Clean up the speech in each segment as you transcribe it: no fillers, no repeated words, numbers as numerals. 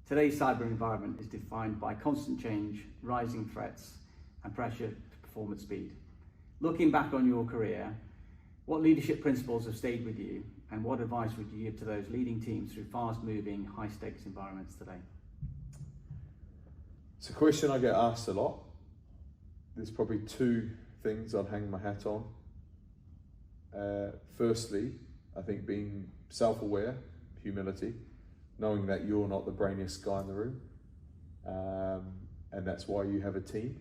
Today's cyber environment is defined by constant change, rising threats, and pressure to perform at speed. Looking back on your career, what leadership principles have stayed with you, and what advice would you give to those leading teams through fast-moving, high-stakes environments today? It's a question I get asked a lot. There's probably two things I'd hang my hat on. Firstly, I think being self-aware, humility, knowing that you're not the brainiest guy in the room, and that's why you have a team,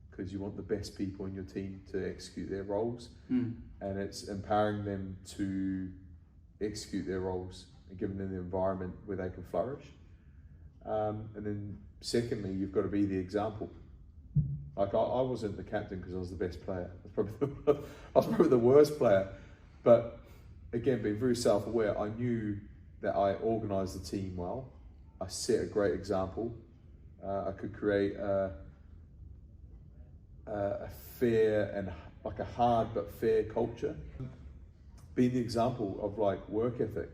because you want the best people in your team to execute their roles, and it's empowering them to execute their roles and giving them the environment where they can flourish. And then secondly, you've got to be the example. Like I wasn't the captain because I was the best player. I was probably the worst player. But again, being very self-aware, I knew that I organised the team well. I set a great example. I could create a fair and like a hard but fair culture. Being the example of like work ethic,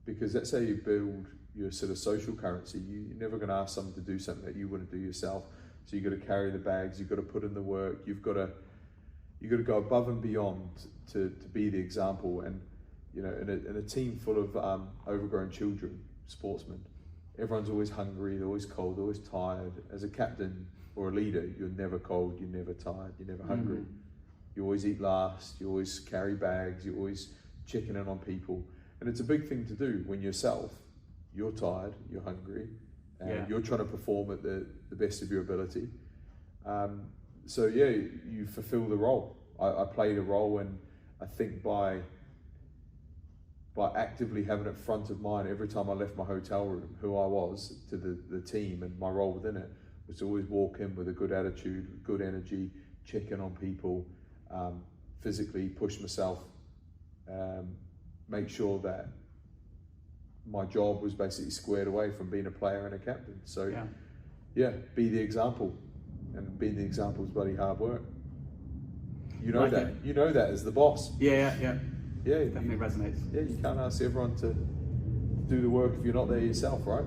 because that's how you build your sort of social currency. You're never going to ask someone to do something that you wouldn't do yourself. So you've got to carry the bags, you've got to put in the work, you've got to go above and beyond to be the example. And you know, in a team full of overgrown children, sportsmen, everyone's always hungry, they're always cold, they're always tired. As a captain or a leader, you're never cold, you're never tired, you're never hungry. You always eat last, you always carry bags, you're always checking in on people. And it's a big thing to do when yourself, you're tired, you're hungry, and you're trying to perform at the best of your ability. So yeah, you fulfill the role. I played a role, and I think by actively having it front of mind every time I left my hotel room, who I was to the team and my role within it, was to always walk in with a good attitude, good energy, check in on people, physically push myself, make sure that my job was basically squared away from being a player and a captain. So yeah, be the example, and being the example is bloody hard work. You know that. You know that as the boss. Yeah. Yeah, definitely resonates. Yeah, you can't ask everyone to do the work if you're not there yourself, right?